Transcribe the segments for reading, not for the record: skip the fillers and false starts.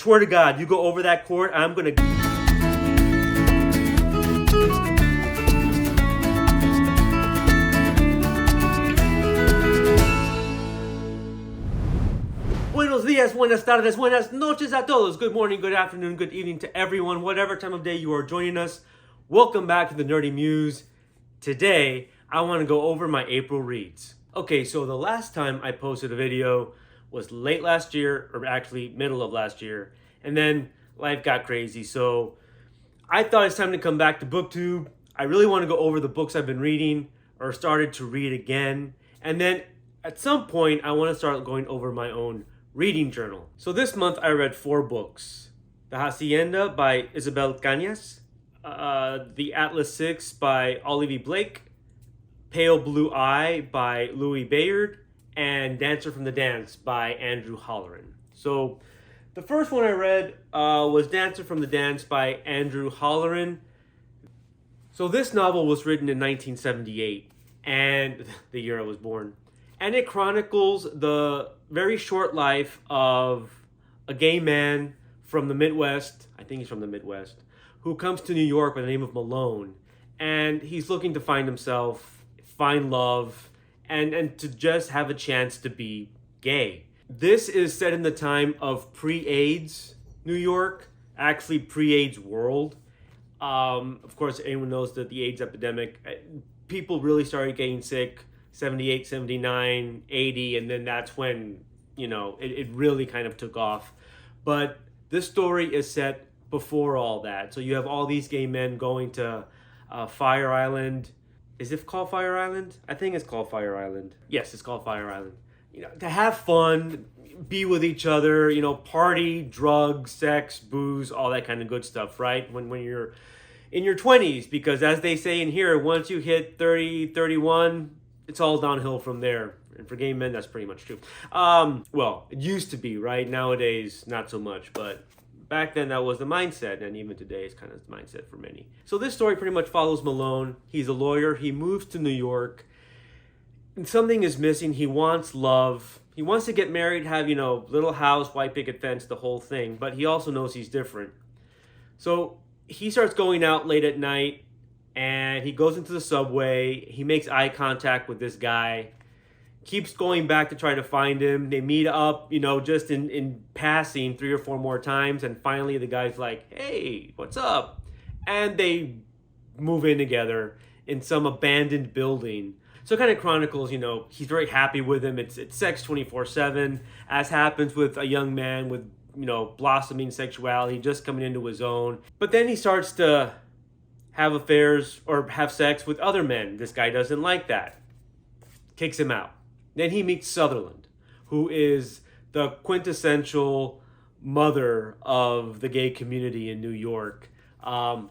swear to God, you go over that court, I'm gonna... Buenos días, buenas tardes, buenas noches a todos. Good morning, good afternoon, good evening to everyone, whatever time of day you are joining us. Welcome back to the Nerdy Muse. Today, I want to go over my April reads. Okay, so the last time I posted a video was late last year, or actually middle of last year, and then life got crazy, so I thought it's time to come back to BookTube. I really want to go over the books I've been reading, or started to read again, and then at some point, I want to start going over my own reading journal. So this month I read 4 books. The Hacienda by Isabel Cañas, The Atlas 6 by Olivie Blake, Pale Blue Eye by Louis Bayard, and Dancer from the Dance by Andrew Holleran. So the first one I read was Dancer from the Dance by Andrew Holleran. So this novel was written in 1978, and the year I was born. And it chronicles the very short life of a gay man from the Midwest, I think he's from the Midwest, who comes to New York by the name of Malone. And he's looking to find himself, find love, and to just have a chance to be gay. This is set in the time of pre-AIDS New York, actually pre-AIDS world. Of course, anyone knows that the AIDS epidemic, people really started getting sick 78, 79, 80, and then that's when, it really kind of took off. But this story is set before all that. So you have all these gay men going to Fire Island. Is it called Fire Island? I think it's called Fire Island. Yes, it's called Fire Island. To have fun, be with each other, party, drugs, sex, booze, all that kind of good stuff, right? When you're in your 20s, because as they say in here, once you hit 30, 31, it's all downhill from there. And for gay men, that's pretty much true. Well, it used to be, right? Nowadays, not so much. But back then, that was the mindset. And even today, it's kind of the mindset for many. So this story pretty much follows Malone. He's a lawyer. He moves to New York. And something is missing. He wants love. He wants to get married, have, little house, white picket fence, the whole thing. But he also knows he's different. So he starts going out late at night. And he goes into the subway. He makes eye contact with this guy. Keeps going back to try to find him. They meet up, just in passing 3 or 4 more times. And finally the guy's like, hey, what's up? And they move in together in some abandoned building. So it kind of chronicles, he's very happy with him. It's sex 24/7, as happens with a young man with, blossoming sexuality, just coming into his own. But then he starts to have affairs or have sex with other men. This guy doesn't like that. Kicks him out. Then he meets Sutherland, who is the quintessential mother of the gay community in New York.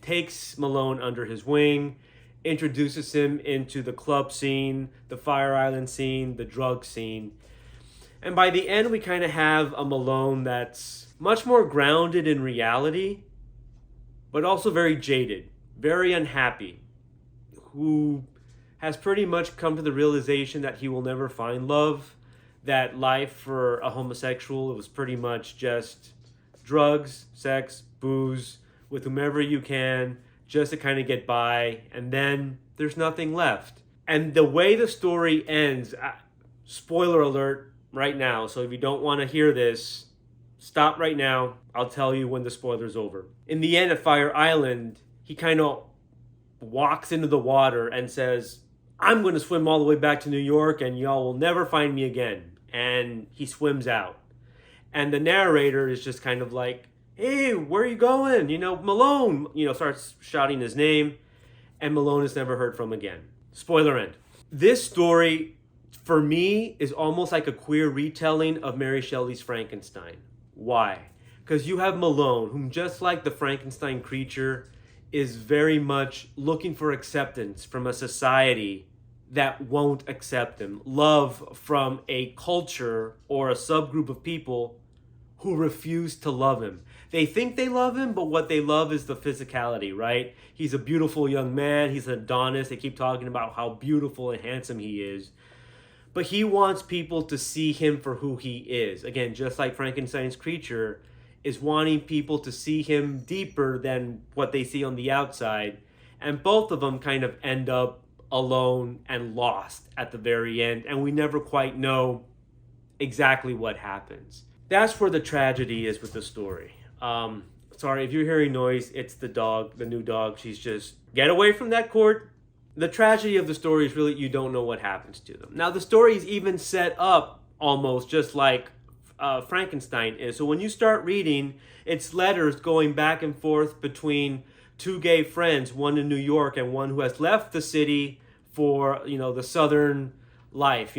Takes Malone under his wing, introduces him into the club scene, the Fire Island scene, the drug scene. And by the end, we kind of have a Malone that's much more grounded in reality, but also very jaded. Very unhappy, who has pretty much come to the realization that he will never find love, that life for a homosexual was pretty much just drugs, sex, booze, with whomever you can, just to kind of get by, and then there's nothing left. And the way the story ends, spoiler alert right now, so if you don't want to hear this, stop right now. I'll tell you when the spoiler's over. In the end, at Fire Island, he kind of walks into the water and says, I'm going to swim all the way back to New York and y'all will never find me again. And he swims out. And the narrator is just kind of like, hey, where are you going? Malone, starts shouting his name. And Malone is never heard from again. Spoiler end. This story, for me, is almost like a queer retelling of Mary Shelley's Frankenstein. Why? Because you have Malone, whom just like the Frankenstein creature, is very much looking for acceptance from a society that won't accept him. Love from a culture or a subgroup of people who refuse to love him. They think they love him, but what they love is the physicality, right? He's a beautiful young man. He's an Adonis. They keep talking about how beautiful and handsome he is. But he wants people to see him for who he is. Again, just like Frankenstein's creature, is wanting people to see him deeper than what they see on the outside. And both of them kind of end up alone and lost at the very end. And we never quite know exactly what happens. That's where the tragedy is with the story. Sorry, if you're hearing noise, it's the dog, the new dog. She's just, get away from that cord. The tragedy of the story is really you don't know what happens to them. Now, the story is even set up almost just like Frankenstein is. So when you start reading, it's letters going back and forth between two gay friends, one in New York and one who has left the city for, the southern life,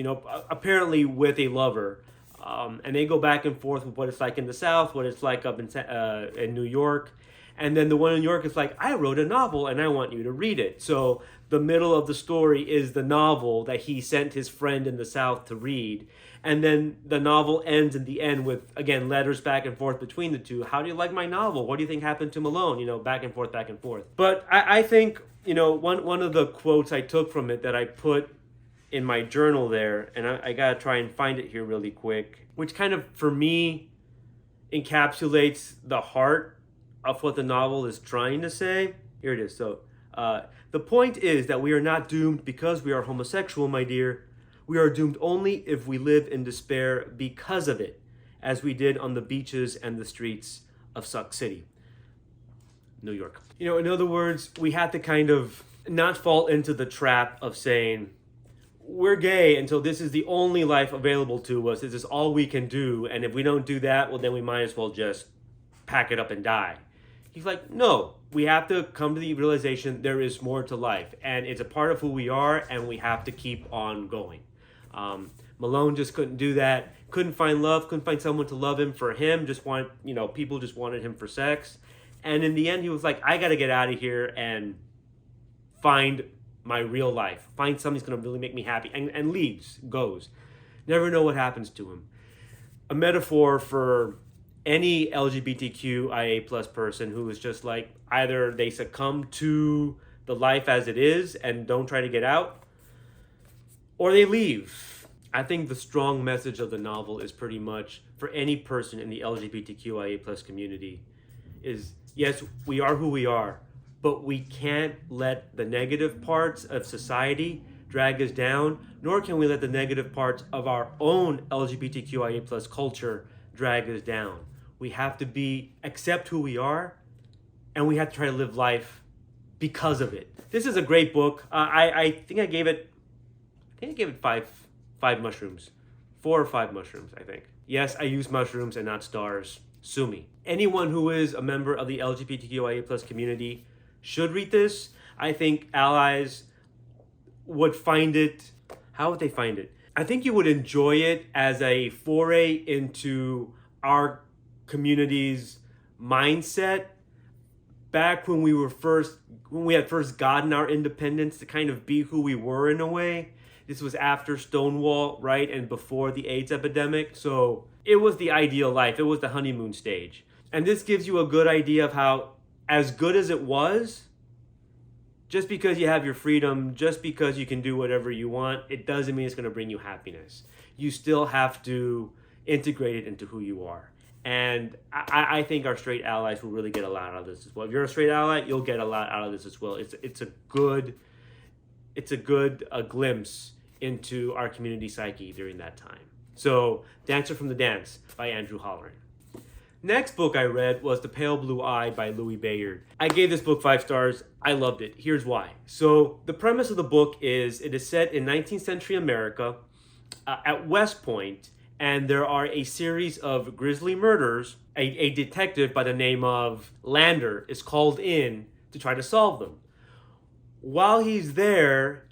apparently with a lover. And they go back and forth with what it's like in the South, what it's like up in New York. And then the one in New York is like, I wrote a novel and I want you to read it. So the middle of the story is the novel that he sent his friend in the South to read. And then the novel ends in the end with, again, letters back and forth between the two. How do you like my novel? What do you think happened to Malone? Back and forth, back and forth. But I think, one of the quotes I took from it that I put in my journal there, and I gotta try and find it here really quick, which kind of, for me, encapsulates the heart of what the novel is trying to say. Here it is. So, the point is that we are not doomed because we are homosexual, my dear. We are doomed only if we live in despair because of it, as we did on the beaches and the streets of Suck City, New York. In other words, we have to kind of not fall into the trap of saying, we're gay until this is the only life available to us. This is all we can do. And if we don't do that, well, then we might as well just pack it up and die. He's like, no, we have to come to the realization there is more to life. And it's a part of who we are, and we have to keep on going. Malone just couldn't do that. Couldn't find love. Couldn't find someone to love him for him. People just wanted him for sex. And in the end, he was like, I got to get out of here and find my real life. Find something that's going to really make me happy. And leaves, goes. Never know what happens to him. A metaphor for any LGBTQIA plus person who is just like, either they succumb to the life as it is and don't try to get out, or they leave. I think the strong message of the novel is pretty much for any person in the LGBTQIA plus community is, yes, we are who we are, but we can't let the negative parts of society drag us down, nor can we let the negative parts of our own LGBTQIA plus culture drag us down. We have to accept who we are, and we have to try to live life because of it. This is a great book. I think I gave it five mushrooms. 4 or 5 mushrooms, I think. Yes, I use mushrooms and not stars. Sue me. Anyone who is a member of the LGBTQIA plus community should read this. I think allies would find it. How would they find it? I think you would enjoy it as a foray into our community's mindset back when we had first gotten our independence to kind of be who we were in a way. This was after Stonewall, right? And before the AIDS epidemic. So it was the ideal life. It was the honeymoon stage. And this gives you a good idea of how, as good as it was, just because you have your freedom, just because you can do whatever you want, it doesn't mean it's going to bring you happiness. You still have to integrate it into who you are. And I think our straight allies will really get a lot out of this as well. If you're a straight ally, you'll get a lot out of this as well. It's a good glimpse into our community psyche during that time. So, Dancer from the Dance by Andrew Holleran. Next book I read was The Pale Blue Eye by Louis Bayard. I gave this book 5 stars. I loved it. Here's why. So, the premise of the book is it is set in 19th century America at West Point, and there are a series of grisly murders. A detective by the name of Lander is called in to try to solve them. While he's there,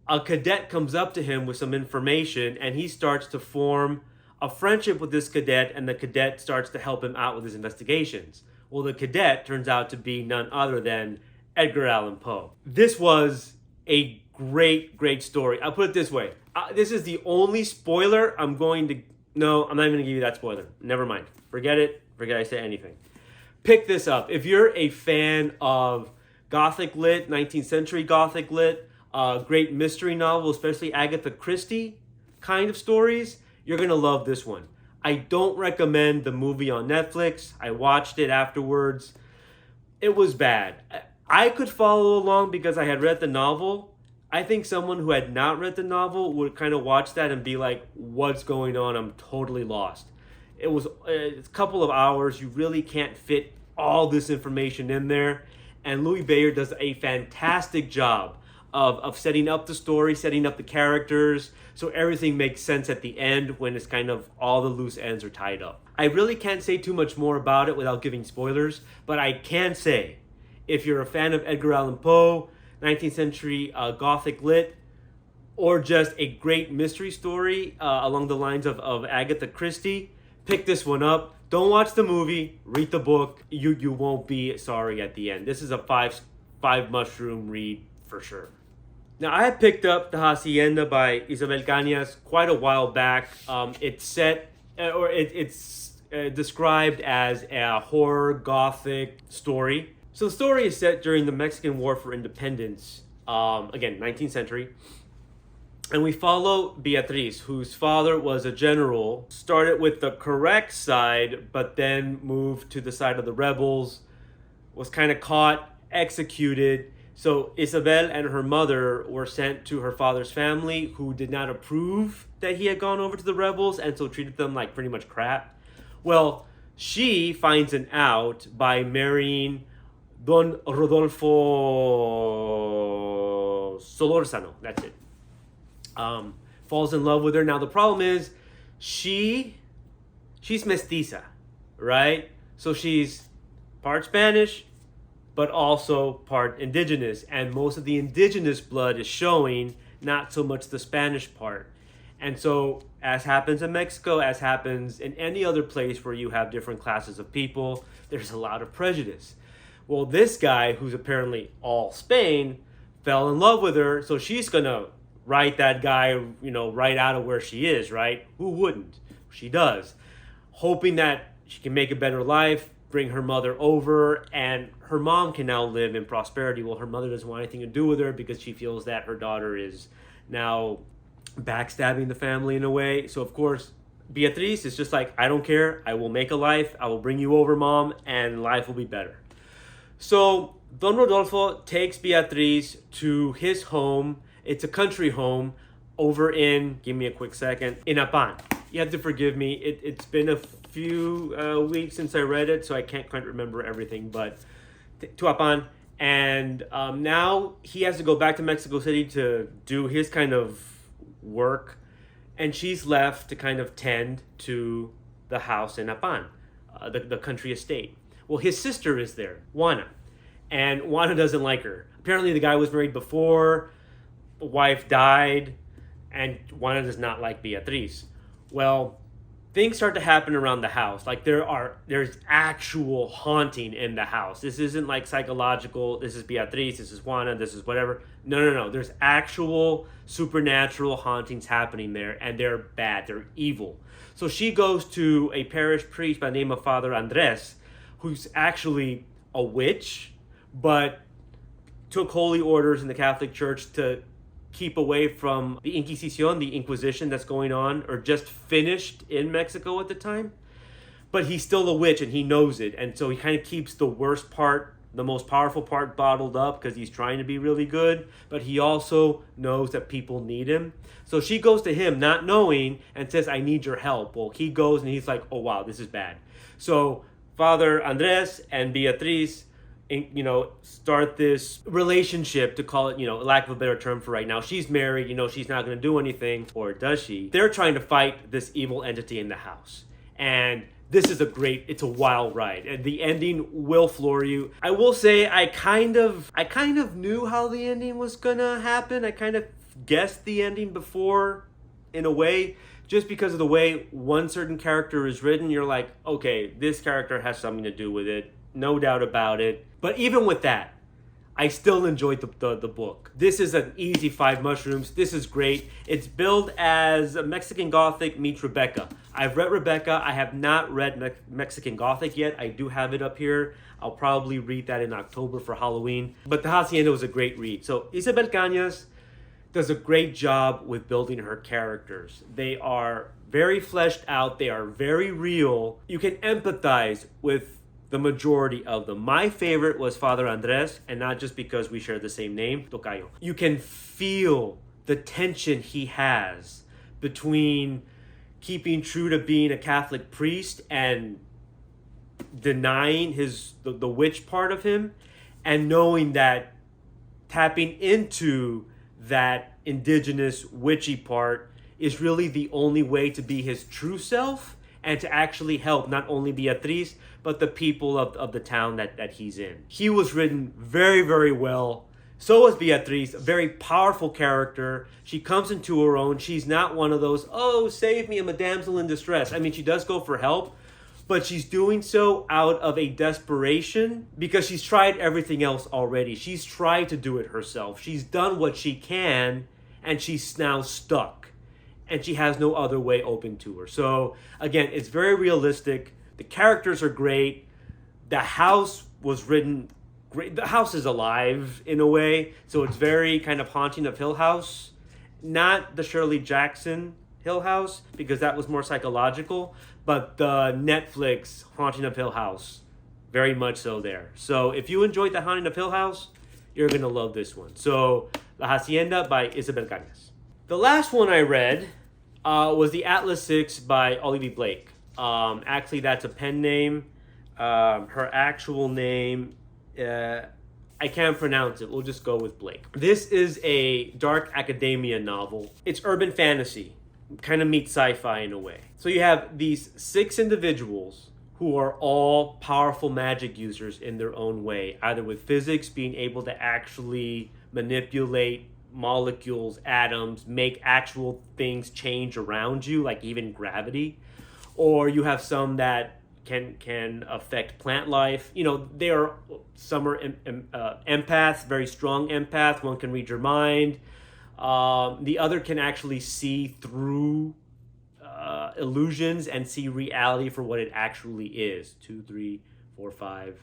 a cadet comes up to him with some information, and he starts to form a friendship with this cadet, and the cadet starts to help him out with his investigations. Well, the cadet turns out to be none other than Edgar Allan Poe. This was a great, great story. I'll put it this way. This is the only spoiler I'm not even going to give you that spoiler. Never mind. Forget it. Forget I say anything. Pick this up. If you're a fan of Gothic lit, 19th century Gothic lit, great mystery novel, especially Agatha Christie kind of stories, you're going to love this one. I don't recommend the movie on Netflix. I watched it afterwards. It was bad. I could follow along because I had read the novel. I think someone who had not read the novel would kind of watch that and be like, what's going on? I'm totally lost. It was a couple of hours. You really can't fit all this information in there. And Louis Bayard does a fantastic job of setting up the story, setting up the characters, so everything makes sense at the end when it's kind of all the loose ends are tied up. I really can't say too much more about it without giving spoilers, but I can say, if you're a fan of Edgar Allan Poe, 19th century Gothic lit, or just a great mystery story along the lines of Agatha Christie, pick this one up. Don't watch the movie, read the book. You won't be sorry at the end. This is a five mushroom read for sure. Now, I had picked up The Hacienda by Isabel Cañas quite a while back. It's described as a horror gothic story. So the story is set during the Mexican War for Independence, again, 19th century. And we follow Beatriz, whose father was a general, started with the correct side, but then moved to the side of the rebels, was kind of caught, executed. So Isabel and her mother were sent to her father's family, who did not approve that he had gone over to the rebels, and so treated them like pretty much crap. Well, she finds an out by marrying Don Rodolfo Solorzano. That's it. Falls in love with her. Now the problem is, she's mestiza, right? So she's part Spanish, but also part indigenous, and most of the indigenous blood is showing, not so much the Spanish part. And so, as happens in Mexico, as happens in any other place where you have different classes of people, there's a lot of prejudice. Well, this guy, who's apparently all Spain, fell in love with her, so she's gonna write that guy, right out of where she is, right? Who wouldn't? She does. Hoping that she can make a better life, bring her mother over, and her mom can now live in prosperity. Well, her mother doesn't want anything to do with her because she feels that her daughter is now backstabbing the family in a way. So, of course, Beatriz is just like, I don't care. I will make a life. I will bring you over, Mom, and life will be better. So, Don Rodolfo takes Beatriz to his home. It's a country home over in, give me a quick second, in Apan. You have to forgive me. It's been a few weeks since I read it, so I can't quite remember everything, but to Apan. And now he has to go back to Mexico City to do his kind of work, and she's left to kind of tend to the house in Apan, the country estate. Well, his sister is there, Juana, and Juana doesn't like her. Apparently the guy was married before, the wife died, and Juana does not like Beatriz. Well, things start to happen around the house. Like there's actual haunting in the house. This isn't like psychological. This is Beatriz. This is Juana. This is whatever. No. There's actual supernatural hauntings happening there, and they're bad. They're evil. So she goes to a parish priest by the name of Father Andres, who's actually a witch, but took holy orders in the Catholic Church to keep away from the Inquisition, the Inquisition that's going on, or just finished in Mexico at the time. But he's still a witch, and he knows it. And so he kind of keeps the worst part, the most powerful part, bottled up because he's trying to be really good. But he also knows that people need him. So she goes to him not knowing and says, I need your help. Well, he goes and he's like, oh, wow, this is bad. So Father Andres and Beatriz, start this relationship, to call it, lack of a better term for right now. She's married, she's not going to do anything, or does she? They're trying to fight this evil entity in the house. And this is it's a wild ride. And the ending will floor you. I will say I kind of knew how the ending was going to happen. I kind of guessed the ending before, in a way, just because of the way one certain character is written. You're like, okay, this character has something to do with it. No doubt about it. But even with that, I still enjoyed the book. This is an easy 5 mushrooms. This is great. It's billed as Mexican Gothic meets Rebecca. I've read Rebecca. I have not read Mexican Gothic yet. I do have it up here. I'll probably read that in October for Halloween. But The Hacienda was a great read. So Isabel Cañas does a great job with building her characters. They are very fleshed out. They are very real. You can empathize with the majority of them. My favorite was Father Andres, and not just because we share the same name, Tocayo. You can feel the tension he has between keeping true to being a Catholic priest and denying the witch part of him, and knowing that tapping into that indigenous witchy part is really the only way to be his true self and to actually help not only Beatriz but the people of the town that he's in. He was written very, very well. So was Beatriz, a very powerful character. She comes into her own. She's not one of those, oh, save me, I'm a damsel in distress. I mean, she does go for help, but she's doing so out of a desperation because she's tried everything else already. She's tried to do it herself. She's done what she can, and she's now stuck. And she has no other way open to her. So, again, it's very realistic. The characters are great. The house was written great. The house is alive in a way. So it's very kind of Haunting of Hill House. Not the Shirley Jackson Hill House, because that was more psychological. But the Netflix Haunting of Hill House, very much so there. So if you enjoyed the Haunting of Hill House, you're going to love this one. So, La Hacienda by Isabel Cañas. The last one I read was The Atlas 6 by Olivie Blake. Actually, that's a pen name. Her actual name, I can't pronounce it. We'll just go with Blake. This is a dark academia novel. It's urban fantasy, kind of meets sci-fi in a way. So you have these 6 individuals who are all powerful magic users in their own way, either with physics, being able to actually manipulate molecules, atoms, make actual things change around you, like even gravity. Or you have some that can affect plant life. You know, some are empaths, very strong empaths. One can read your mind. The other can actually see through illusions and see reality for what it actually is. 2, 3, 4, 5.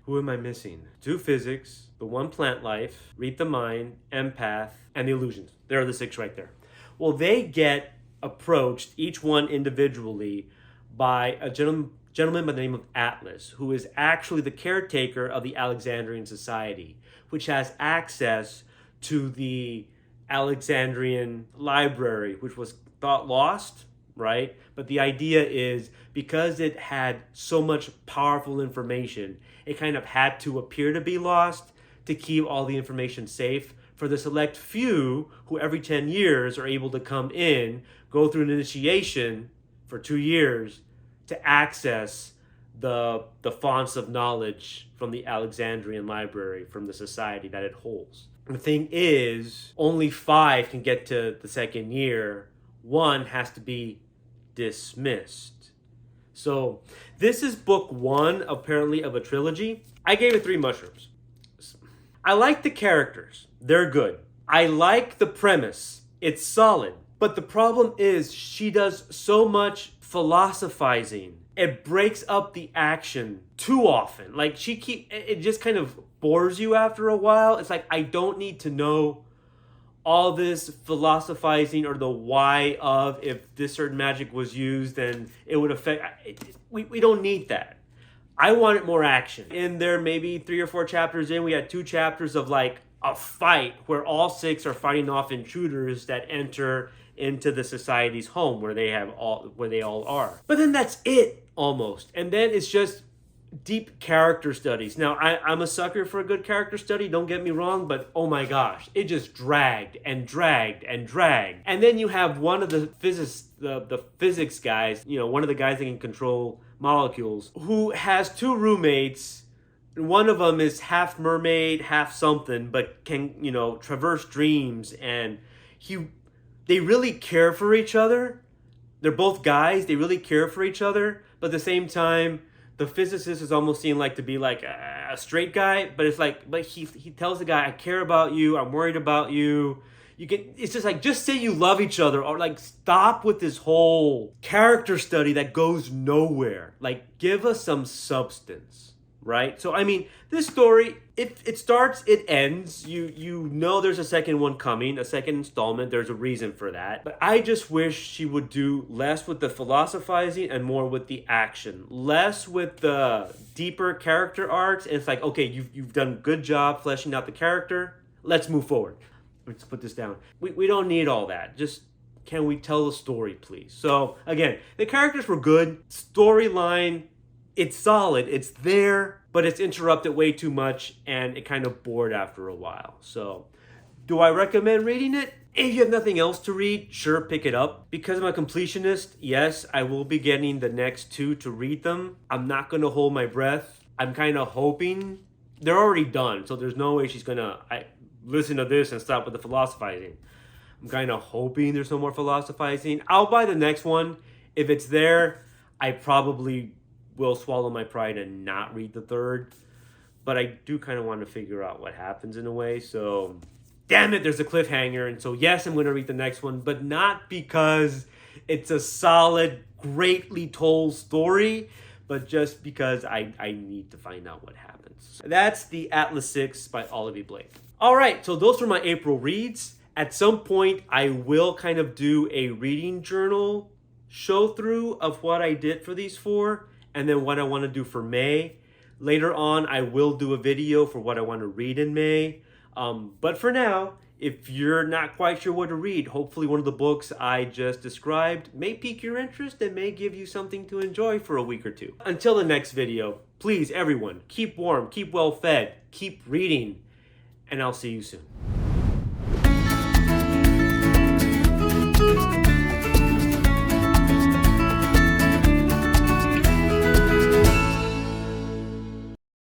Who am I missing? 2 physics, the 1 plant life, read the mind, empath, and the illusions. There are the 6 right there. Well, they get approached, each one individually, by a gentleman by the name of Atlas, who is actually the caretaker of the Alexandrian Society, which has access to the Alexandrian library, which was thought lost, right? But the idea is, because it had so much powerful information, it kind of had to appear to be lost to keep all the information safe for the select few who every 10 years are able to come in, go through an initiation for 2 years to access the fonts of knowledge from the Alexandrian library, from the society that it holds. The thing is, only 5 can get to the second year. 1 has to be dismissed. So this is book 1, apparently, of a trilogy. I gave it 3 mushrooms. I like the characters. They're good. I like the premise. It's solid. But the problem is, she does so much philosophizing. It breaks up the action too often. Like, it just kind of bores you after a while. It's like, I don't need to know all this philosophizing or the why of, if this certain magic was used, then it would affect. We don't need that. I wanted more action. In there, maybe 3 or 4 chapters in, we had 2 chapters of like a fight where all 6 are fighting off intruders that enter into the society's home where they all are. But then that's it, almost. And then it's just deep character studies. Now, I'm a sucker for a good character study, don't get me wrong, but oh my gosh, it just dragged and dragged and dragged. And then you have one of the physics guys, you know, one of the guys that can control molecules, who has 2 roommates. One of them is half mermaid, half something, but can, you know, traverse dreams, and they really care for each other. They're both guys, they really care for each other, but at the same time, the physicist is almost seen like to be like a straight guy, but it's like, but he tells the guy, I care about you, I'm worried about you. It's just like, just say you love each other, or like, stop with this whole character study that goes nowhere. Like, give us some substance. right? So I mean, this story, it starts, it ends. You know there's a second one coming, a second installment. There's a reason for that. But I just wish she would do less with the philosophizing and more with the action. Less with the deeper character arcs. And it's like, okay, you've done a good job fleshing out the character. Let's move forward. Let's put this down. We don't need all that. Just can we tell the story, please? So again, the characters were good. Storyline, it's solid, it's there, but it's interrupted way too much and it kind of bored after a while. So, do I recommend reading it? If you have nothing else to read, sure, pick it up. Because I'm a completionist, yes, I will be getting the next 2 to read them. I'm not going to hold my breath. I'm kind of hoping they're already done, so there's no way she's going to listen to this and stop with the philosophizing. I'm kind of hoping there's no more philosophizing. I'll buy the next one. If it's there, I probably will swallow my pride and not read the third. But I do kind of want to figure out what happens in a way. So, damn it, there's a cliffhanger. And so, yes, I'm going to read the next one. But not because it's a solid, greatly told story. But just because I need to find out what happens. That's The Atlas 6 by Olivie Blake. All right, so those were my April reads. At some point, I will kind of do a reading journal show through of what I did for these 4. And then what I want to do for May. Later on, I will do a video for what I want to read in May. But for now, if you're not quite sure what to read, hopefully one of the books I just described may pique your interest and may give you something to enjoy for a week or 2. Until the next video, please, everyone, keep warm, keep well fed, keep reading, and I'll see you soon.